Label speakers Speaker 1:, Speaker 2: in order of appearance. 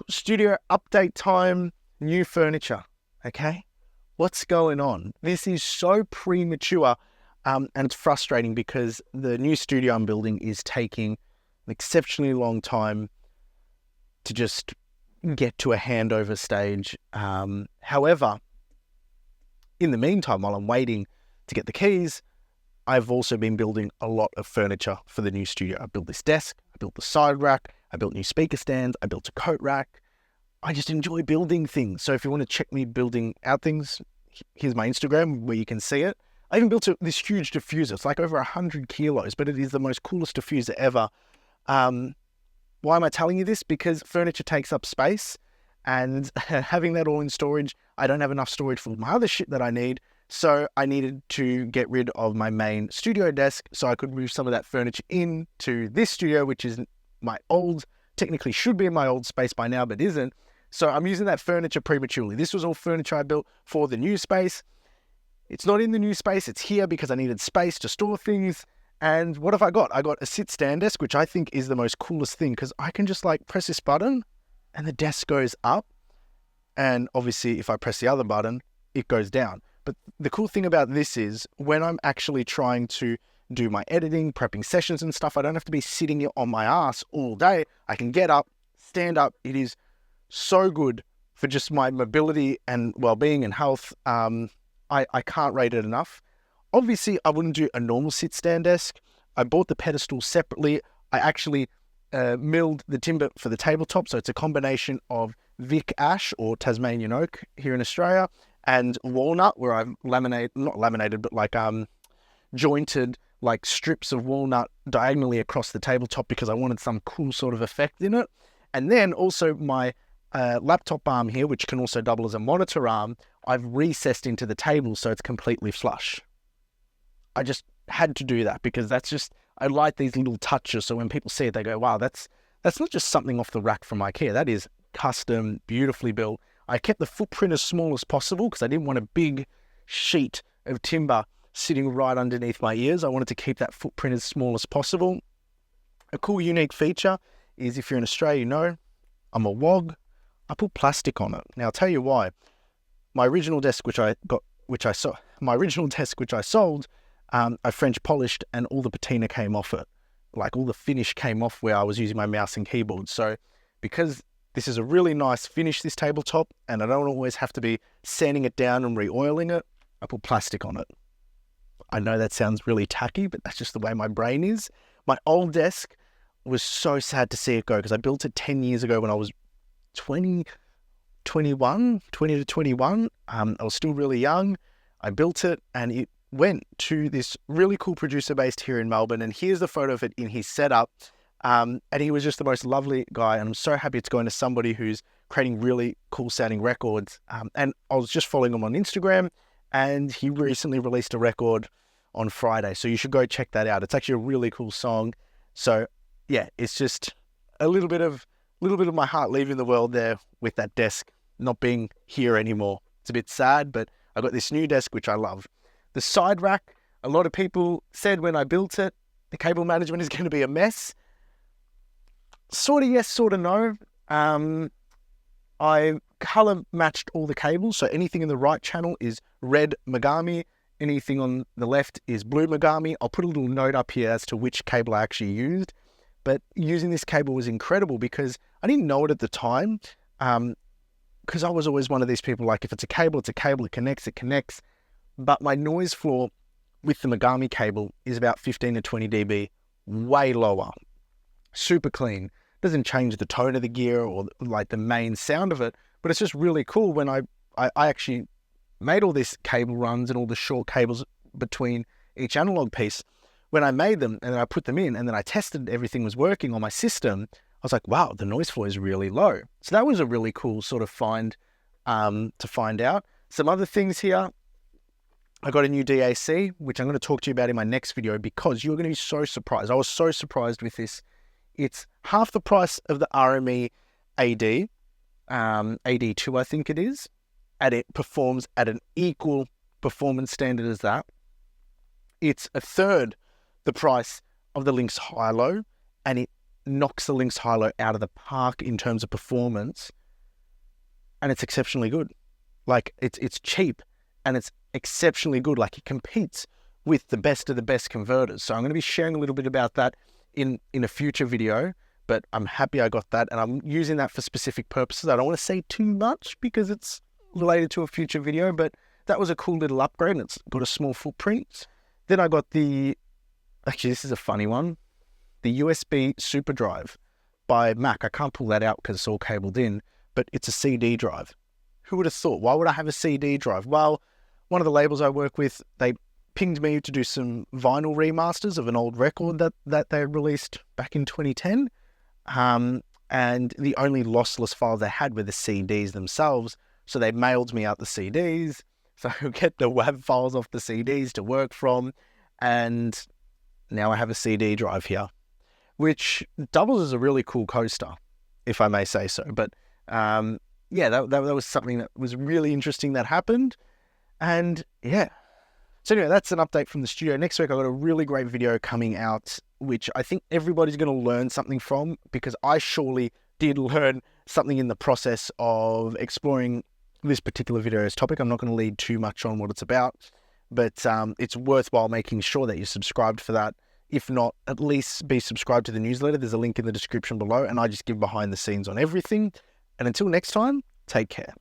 Speaker 1: studio update time, new furniture, okay? What's going on? This is so premature, and it's frustrating because the new studio I'm building is taking an exceptionally long time to just get to a handover stage. However, in the meantime, while I'm waiting to get the keys, I've also been building a lot of furniture for the new studio. I built this desk, I built the side rack, I built new speaker stands, I built a coat rack. I just enjoy building things. So if you want to check me building out things, here's my Instagram where you can see it. I even built this huge diffuser. It's like over 100 kilos, but it is the most coolest diffuser ever. Why am I telling you this? Because furniture takes up space, and having that all in storage, I don't have enough storage for my other shit that I need. So I needed to get rid of my main studio desk so I could move some of that furniture into this studio, which is my old, technically should be in my old space by now, but isn't. So I'm using that furniture prematurely. This was all furniture I built for the new space. It's not in the new space, it's here because I needed space to store things. And what have I got? I got a sit stand desk, which I think is the most coolest thing because I can just like press this button and the desk goes up. And obviously if I press the other button, it goes down. But the cool thing about this is when I'm actually trying to do my editing, prepping sessions and stuff, I don't have to be sitting on my ass all day. I can get up, stand up. It is so good for just my mobility and well-being and health. I can't rate it enough. Obviously, I wouldn't do a normal sit-stand desk. I bought the pedestal separately. I actually milled the timber for the tabletop, so it's a combination of Vic Ash or Tasmanian oak here in Australia and walnut, where I've not laminated, but like jointed like strips of walnut diagonally across the tabletop because I wanted some cool sort of effect in it. And then also my laptop arm here, which can also double as a monitor arm, I've recessed into the table so it's completely flush. I just had to do that because I like these little touches. So when people see it, they go, wow, that's not just something off the rack from IKEA. That is custom, beautifully built. I kept the footprint as small as possible because I didn't want a big sheet of timber sitting right underneath my ears. I wanted to keep that footprint as small as possible. A cool, unique feature is if you're in Australia, you know, I'm a wog. I put plastic on it. Now I'll tell you why. My original desk, which I sold, I French polished and all the patina came off it. Like all the finish came off where I was using my mouse and keyboard. So because this is a really nice finish, this tabletop, and I don't always have to be sanding it down and re-oiling it, I put plastic on it. I know that sounds really tacky, but that's just the way my brain is. My old desk was so sad to see it go because I built it 10 years ago when I was 20 to 21. I was still really young. I built it and it went to this really cool producer based here in Melbourne. And here's the photo of it in his setup. And he was just the most lovely guy. And I'm so happy it's going to somebody who's creating really cool sounding records. And I was just following him on Instagram and he recently released a record on Friday. So you should go check that out. It's actually a really cool song. So yeah, it's just a little bit of my heart leaving the world there with that desk not being here anymore. It's a bit sad, but I got this new desk, which I love. The side rack, a lot of people said when I built it, the cable management is going to be a mess. Sort of yes, sort of no. I color matched all the cables. So anything in the right channel is red Megami. Anything on the left is blue Megami. I'll put a little note up here as to which cable I actually used. But using this cable was incredible because I didn't know it at the time. Because I was always one of these people, like if it's a cable, it connects. But my noise floor with the Megami cable is about 15 to 20 dB, way lower. Super clean. Doesn't change the tone of the gear or like the main sound of it, but it's just really cool when I actually made all these cable runs and all the short cables between each analog piece. When I made them and then I put them in and then I tested everything was working on my system, I was like, wow, the noise floor is really low. So that was a really cool sort of find to find out. Some other things here. I got a new DAC, which I'm going to talk to you about in my next video because you're going to be so surprised. I was so surprised with this. It's half the price of the RME AD, AD2 I think it is, and it performs at an equal performance standard as that. It's a third the price of the Lynx Hilo, and it knocks the Lynx Hilo out of the park in terms of performance, and it's exceptionally good. Like, it's cheap and it's exceptionally good. Like, it competes with the best of the best converters. So I'm going to be sharing a little bit about that in a future video, but I'm happy I got that, and I'm using that for specific purposes. I don't want to say too much because it's related to a future video, but that was a cool little upgrade, and it's got a small footprint. Then I got actually this is a funny one, the USB Super Drive by Mac. I can't pull that out because it's all cabled in, but it's a CD drive. Who would have thought? Why would I have a CD drive? Well, one of the labels I work with, they pinged me to do some vinyl remasters of an old record that they released back in 2010. And the only lossless files they had were the CDs themselves. So they mailed me out the CDs. So I get the WAV files off the CDs to work from. And now I have a CD drive here, which doubles as a really cool coaster, if I may say so. But yeah, that was something that was really interesting that happened. And yeah. So anyway, that's an update from the studio. Next week, I've got a really great video coming out, which I think everybody's going to learn something from, because I surely did learn something in the process of exploring this particular video's topic. I'm not going to lead too much on what it's about, but it's worthwhile making sure that you're subscribed for that. If not, at least be subscribed to the newsletter. There's a link in the description below, and I just give behind the scenes on everything. And until next time, take care.